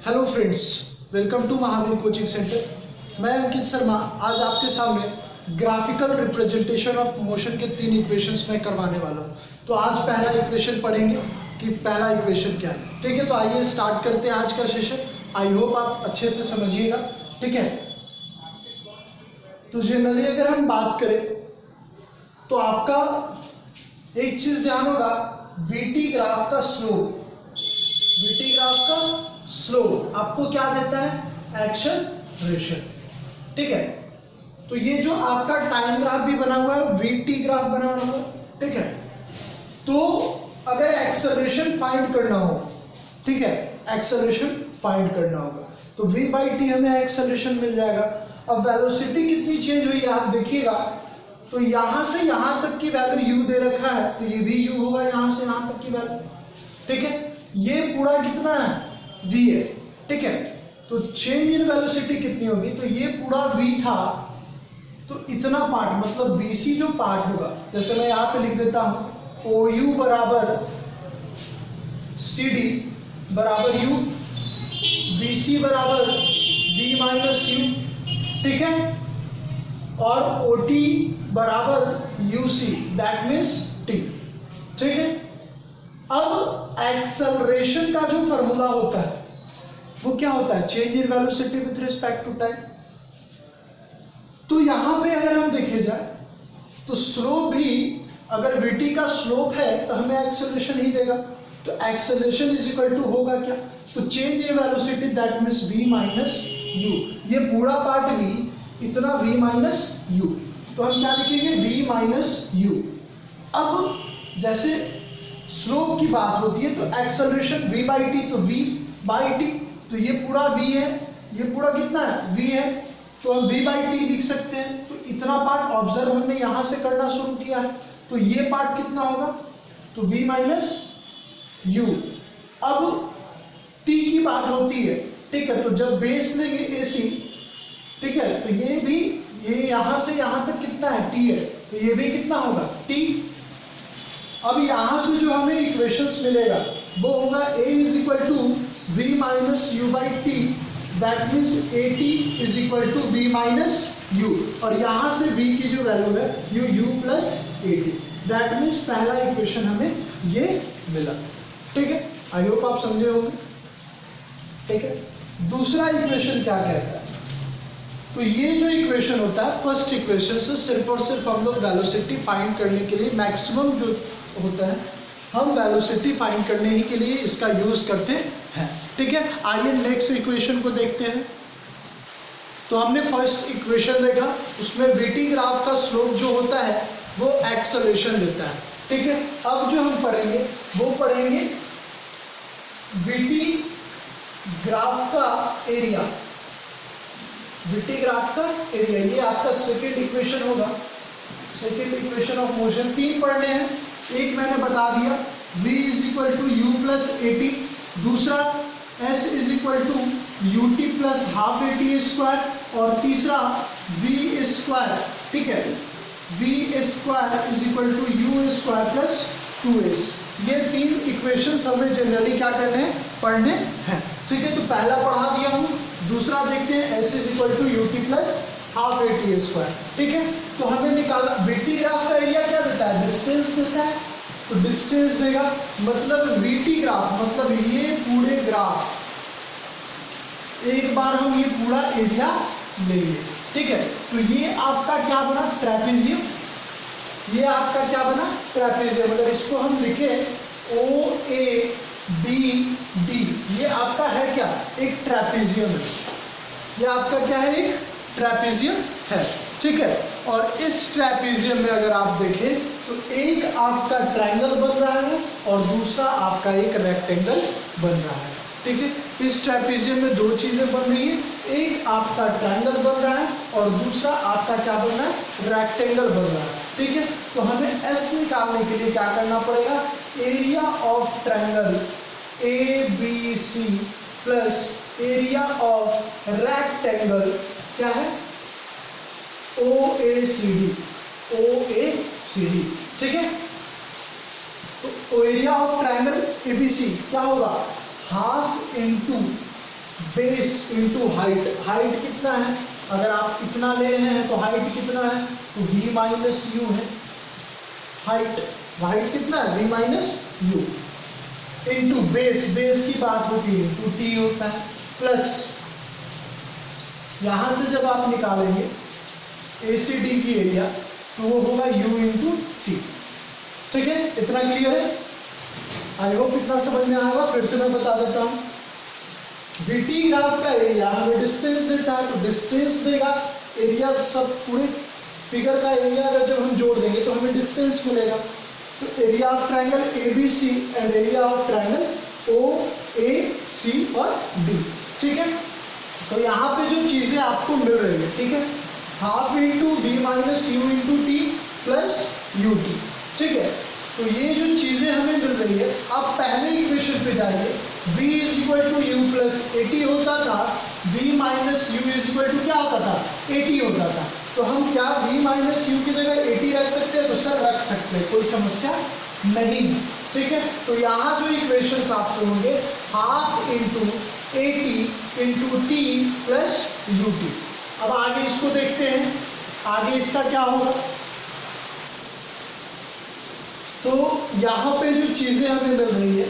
Hello friends, welcome to Mahavir coaching centre. मैं अंकित शर्मा आज आपके सामने ग्राफिकल रिप्रेजेंटेशन ऑफ मोशन के 3 इक्वेशंस में करवाने वाला हूँ। तो आज पहला इक्वेशन पढ़ेंगे कि पहला इक्वेशन क्या है। ठीक है, तो आइए स्टार्ट करते हैं आज का सेशन। आई होप आप अच्छे से समझिएगा। ठीक है, तो जनरली अगर हम बात करें तो आपका एक चीज ध्यान होगा, वीटी ग्राफ का स्लोप। वीटी ग्राफ का स्लोप आपको क्या देता है? एक्सेलरेशन। ठीक है, तो ये जो आपका टाइम ग्राफ भी बना हुआ है, वीटी ग्राफ बना हुआ है। ठीक है, तो अगर एक्सेलरेशन फाइंड करना हो, ठीक है, एक्सेलरेशन फाइंड करना होगा तो v बाई टी हमें एक्सेलरेशन मिल जाएगा। अब वेलोसिटी कितनी चेंज हुई है आप देखिएगा, तो यहां से यहां तक की वैल्यू u दे रखा है, तो ये भी u होगा यहां से यहां तक की वैल्यू। ठीक है, ये पूरा कितना है? v है। ठीक है, तो चेंज इन वेलोसिटी कितनी होगी? तो ये पूरा v था, तो इतना पार्ट मतलब bc जो पार्ट होगा, जैसे मैं यहां पे लिख देता हूं OU बराबर CD बराबर u, BC बराबर v माइनस u। ठीक है, और OT बराबर UC दैट मीन्स T। ठीक है, अब एक्सेलरेशन का जो फॉर्मूला होता है वो क्या होता है? Change in velocity with respect to time. तो यहां पे अगर हम देखे जाए तो स्लोप भी, अगर वीटी का स्लोप है तो हमें एक्सेलरेशन ही देगा। तो एक्सेलरेशन इज इक्वल टू होगा क्या? तो change in velocity that means v minus u। ये पूरा पार्ट v, इतना v माइनस u, तो हम क्या लिखेंगे? v minus u। अब जैसे स्लोप की बात होती है तो एक्सेलरेशन v बाई टी, तो v बाई टी, तो ये पूरा v है, ये पूरा कितना है? v है, तो हम v बाई टी लिख सकते हैं। तो इतना पार्ट ऑब्जर्व हमने यहां से करना शुरू किया है, तो ये पार्ट कितना होगा? तो v माइनस u। अब t की बात होती है, ठीक है, तो जब बेस लेंगे AC, ठीक है, तो ये भी, ये यहां से यहां तक कितना है? t है, तो ये भी कितना होगा? t। अब यहां से जो हमें इक्वेशंस मिलेगा वो होगा a is equal to v minus u by t, that means at is equal to v minus u, और यहां से v की जो वैल्यू है u plus at, that means पहला इक्वेशन हमें ये मिला। ठीक है, आई होप आप समझे होंगे। ठीक है, दूसरा इक्वेशन क्या कहता है? तो ये जो इक्वेशन होता है, फर्स्ट इक्वेशन से सिर्फ और सिर्फ हम लोग वेलोसिटी फाइंड करने के लिए, मैक्सिमम जो होता है, हम वेलोसिटी फाइंड करने ही के लिए इसका यूज करते हैं। ठीक है, आइए नेक्स्ट इक्वेशन को देखते हैं। तो हमने फर्स्ट इक्वेशन देखा, उसमें वीटी ग्राफ का स्लोप जो होता है वो एक्सेलरेशन देता है। ठीक है, अब जो हम पढ़ेंगे वो पढ़ेंगे वीटी ग्राफ का एरिया। वीटी ग्राफ का एरिया, ये आपका सेकेंड इक्वेशन होगा, सेकेंड इक्वेशन ऑफ मोशन। 3 पढ़ने हैं, एक मैंने बता दिया v is equal to u plus a t, दूसरा s is equal to u t plus half a t square, और तीसरा v स्क्वायर। ठीक है, v square is equal to u square plus 2s। ये 3 इक्वेशंस हमें generally क्या करने हैं? पढ़ने हैं। ठीक है, तो पहला पढ़ा दिया हूँ, दूसरा देखते हैं s is equal to u t plus half a t square. ठीक है, तो हमें निकालना, वीटी ग्राफ का एरिया क्या देता है? डिस्टेंस देता है, तो डिस्टेंस देगा, मतलब वीटी ग्राफ मतलब ये पूरे ग्राफ, एक बार हम ये पूरा एरिया लेंगे। ठीक है, तो ये आपका क्या बना? ट्रेपेजियम। ये आपका क्या बना? ट्रेपेजियम। अगर इसको हम लिखे OABD, ये आपका है क्या? एक ट्रेपेजियम है। ये आपका क्या है? एक ट्रेपेजियम है। ठीक है, और इस ट्रेपेजियम में अगर आप देखें तो एक आपका ट्रायंगल बन रहा है और दूसरा आपका एक रेक्टेंगल बन रहा है। ठीक है, इस ट्रेपेजियम में 2 चीजें बन रही हैं, एक आपका ट्रायंगल बन रहा है और दूसरा आपका क्या बन रहा है? रेक्टेंगल बन रहा है। ठीक है, तो हमें S निकालने के लिए क्या करना पड़ेगा? Area of triangle ABC plus area of rectangle क्या है? OACD। ठीक है, तो एरिया ऑफ ट्रायंगल ABC क्या होगा? Half into base into height, height कितना है, अगर आप इतना ले रहे हैं तो हाइट कितना है, तो v माइनस यू है हाइट, हाइट कितना है v minus u, into base, base की बात होती है तो t होता है, प्लस यहां से जब आप निकालेंगे ए सी डी की एरिया तो वो होगा u इंटू टी। ठीक है, इतना क्लियर है? आई होप इतना समझ में आएगा। फिर से मैं बता देता हूँ, VT ग्राफ का एरिया हमें डिस्टेंस देता है, तो डिस्टेंस देगा, एरिया सब पूरे फिगर का एरिया अगर जब हम जोड़ देंगे तो हमें डिस्टेंस मिलेगा। तो area of triangle ABC and area of triangle OAC और D। ठीक है, तो यहाँ पे जो चीजें आपको मिल रही है, ठीक है, half into v minus u into t plus u t. ठीक है, तो ये जो चीजें हमें मिल रही है, आप पहले इक्वेशन पे जाइए, v is equal to u plus a t होता था, v minus u is equal to क्या होता था, ए टी होता था। तो हम क्या v माइनस यू की जगह ए टी रख सकते हैं, तो सर रख सकते हैं, कोई समस्या नहीं है। ठीक है, तो यहाँ जो इक्वेशंस आपको होंगे, half into A T into t plus u T. अब आगे इसको देखते हैं, आगे इसका क्या होगा। तो यहाँ पे जो चीजें हमें मिल रही है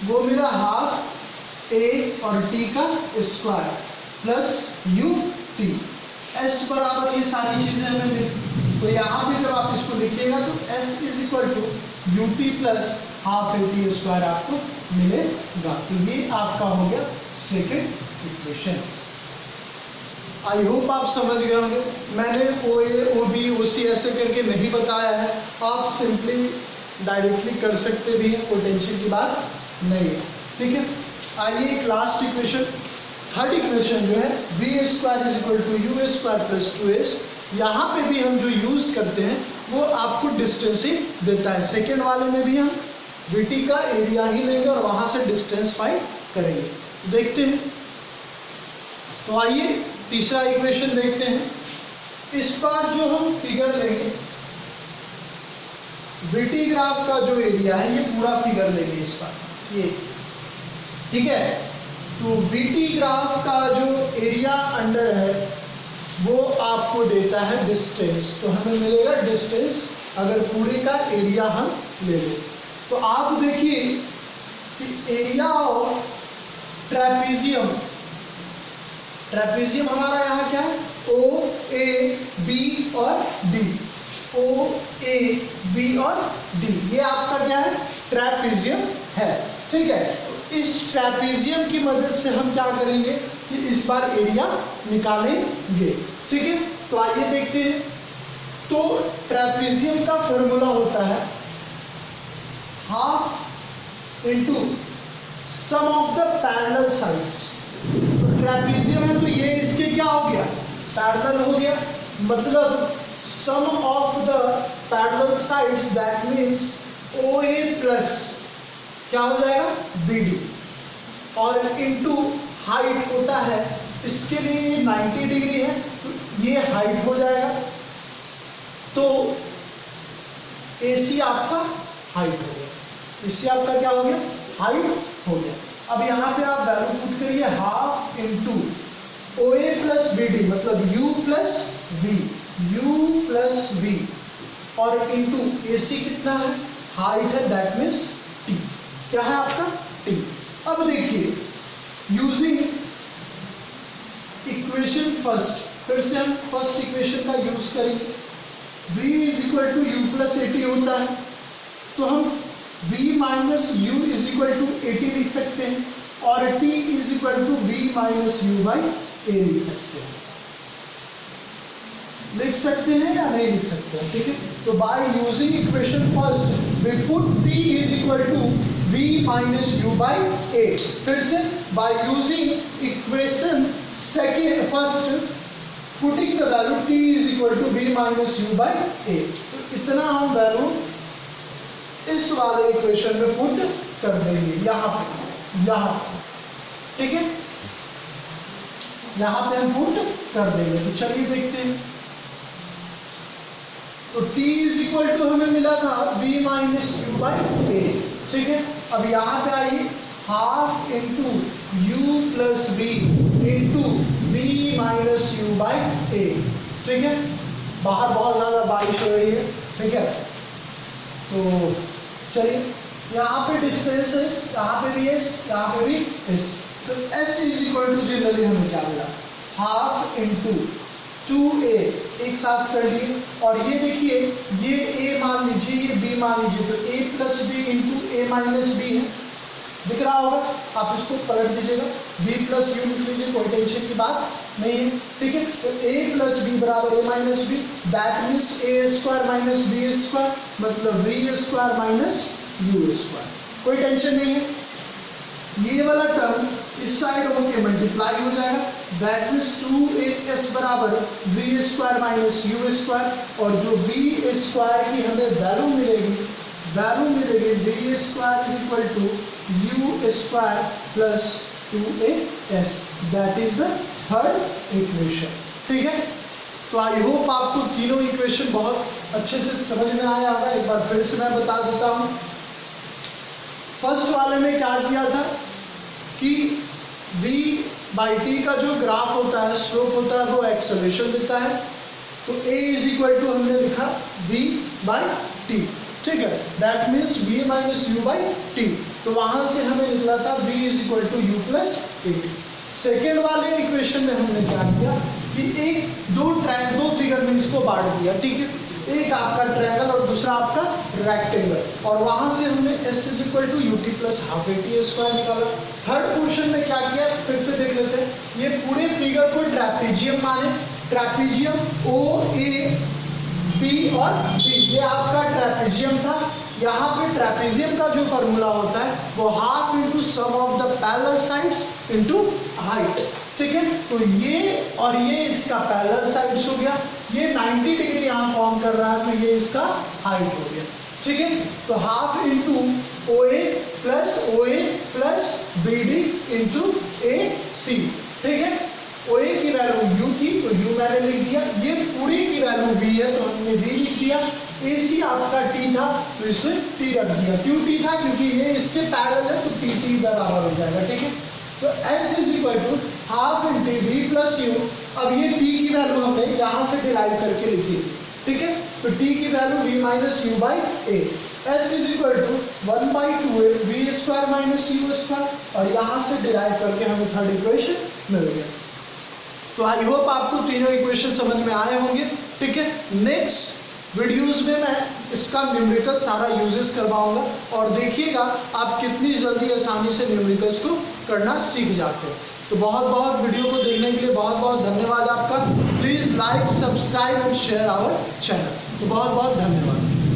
वो मिला हाफ ए और टी का square plus u T, S बराबर ये सारी चीजें हमें मिली। तो यहाँ पे जब आप इसको लिखिएगा तो s is equal to u t plus half a t square आपको मिलेगा। तो ये आपका हो गया सेकेंड इक्वेशन। आई होप आप समझ गए होंगे। मैंने ओ ए ओ बी ओ सी ऐसे करके नहीं बताया है, आप सिंपली डायरेक्टली कर सकते भी हैं, कोई टेंशन की बात नहीं है। ठीक है, आइए एक लास्ट इक्वेशन, थर्ड इक्वेशन जो है v square is equal to u square plus two s. यहाँ पे भी हम जो यूज करते हैं वो आपको डिस्टेंस ही देता है। सेकेंड वाले में भी हम वी टी का एरिया ही लेंगे और वहाँ से डिस्टेंस फाइंड करेंगे। देखते हैं, तो आइए तीसरा इक्वेशन देखते हैं। इस बार जो हम फिगर लेंगे, VT ग्राफ का जो एरिया है ये पूरा फिगर लेंगे इस बार, ये ठीक है। तो VT ग्राफ का जो एरिया अंडर है वो आपको देता है डिस्टेंस, तो हमें मिलेगा डिस्टेंस अगर पूरे का एरिया हम ले लें। तो आप देखिए कि एरिया ऑफ ट्रेपेजियम, ट्रेपेजियम हमारा यहाँ क्या है, ओ ए बी और डी, ओ ए बी और डी, ये आपका क्या है, ट्रेपेजियम है। ठीक है, इस ट्रेपेजियम की मदद से हम क्या करेंगे कि इस बार एरिया निकालेंगे। ठीक है, तो आइए देखते हैं। तो ट्रेपेजियम का फॉर्मूला होता है half into sum of the parallel sides. Trapezium है तो ये इसके क्या हो गया, पैरेलल हो गया, मतलब sum of the parallel sides, that means O A plus क्या हो जाएगा बी डी, और इनटू हाइट होता है, इसके लिए 90 डिग्री है तो ये हाइट हो जाएगा, तो ए सी आपका हाइट हो गया, इससे आपका क्या हो गया, हाइट हो गया। अब यहाँ पे आप वैल्यू पुट करिए, half into O A plus B D, मतलब u plus b, u plus b, और इंटू ए सी कितना है, हाइट है, दैट मीन्स टी, क्या है आपका टी। अब देखिए, यूजिंग इक्वेशन फर्स्ट, फिर से हम फर्स्ट इक्वेशन का यूज करेंगे। v is equal to u plus a t होता है, तो हम v minus u is equal to a t लिख सकते हैं, और t is equal to v minus u by a लिख सकते हैं। लिख सकते हैं या नहीं लिख सकते हैं, ठीक है। तो by using equation first we put t is equal to v minus u by a. फिर से by using equation second first putting the value t is equal to v minus u by a. तो इतना हम value इस वाले equation में put कर देंगे, यहाँ पे, ठीक है, यहाँ पे हम पुट कर देंगे। तो चलिए देखते हैं। तो t इज इक्वल टू हमें मिला था v minus u by a, ठीक है। अब यहाँ पे आइए, half into u plus B into v minus u by a. ठीक है, बाहर बहुत ज़्यादा बारिश हो रही है, ठीक है। तो चलिए, यहाँ पे डिस्टेंस एस, यहाँ पे भी एस, यहाँ पे भी एस, तो s is equal to generally हमें क्या मिला, हाफ इंटू 2a, एक साथ कर लिए। और ये देखिए, ये a मान लीजिए, ये b मान लीजिए, तो a plus B into a minus b है, दिख रहा होगा, आप इसको पलट दीजिएगा, b प्लस यू लिख लीजिए, कोई टेंशन की बात नहीं है, ठीक है। तो a प्लस बी बराबर a minus b, that means a square minus b square, मतलब v square minus u square, कोई टेंशन नहीं है। ये वाला टर्म इस साइड होके मल्टीप्लाई हो जाएगा, दैट मीन्स 2as बराबर v square minus u square, और जो v स्क्वायर की हमें वैल्यू मिलेगी v square is equal to u square plus 2as, that is the third equation. ठीक है, तो आई होप आपको तीनों इक्वेशन बहुत अच्छे से समझ में आया होगा। एक बार फिर से मैं बता देता हूँ। फर्स्ट वाले में क्या किया था कि v बाई टी का जो ग्राफ होता है, स्लोप होता है, वो एक्सेलरेशन देता है, तो a इज इक्वल टू हमने लिखा v बाई टी, ठीक है, that means v minus u by t, तो वहां से हमें निकला था v is equal to u plus a t. Second वाले इक्वेशन में हमने क्या किया कि दो फिगर में इसको बांट दिया, ठीक है, एक आपका ट्रायंगल और दूसरा आपका रेक्टेंगल, और वहां से हमने s is equal to u t plus half a t square निकाला। थर्ड पोर्शन में क्या किया, फिर से देख लेते हैं। ये पूरे फिगर को ट्रेपेजियम माने, ट्रेपेजियम ओ ए बी और बी, ये आपका ट्रेपेजियम था। यहाँ पे ट्रेपेजियम का जो फॉर्मूला होता है वो half into sum of the parallel sides into height, ठीक है। तो ये और ये इसका पैरेलल साइड्स हो गया, ये 90 डिग्री यहाँ फॉर्म कर रहा है, तो ये इसका हाइट हो गया, ठीक है। तो half into O A plus B D into A सी, ठीक है। ओ ए की वैल्यू यू थी तो यू मैंने लिख दिया, ये पूरी की वैल्यू वी है तो हमने वी लिख दिया, ए सी आपका टी था तो इसे टी रख दिया। क्यों टी था, क्योंकि ये इसके पैरेलल है तो टी टी बराबर हो जाएगा, ठीक है। तो S is equal to half into v plus u. अब ये t की वैल्यू हमने यहाँ से डिराइव करके लिखी थी, ठीक है। तो t की value v minus u by a, S is equal to 1/2 v square minus u square, और यहाँ से डिराइव करके हमें थर्ड इक्वेशन मिल गया। तो आई होप आपको तीनों इक्वेशन समझ में आए होंगे, ठीक है। नेक्स्ट वीडियोस में मैं इसका न्यूमेरिकल सारा यूजेस करवाऊंगा, और देखिएगा आप कितनी जल्दी आसानी से न्यूमेरिकल्स को करना सीख जाते हैं। तो बहुत बहुत वीडियो को देखने के लिए बहुत बहुत धन्यवाद आपका। Please like, subscribe and share our channel. तो बहुत बहुत धन्यवाद।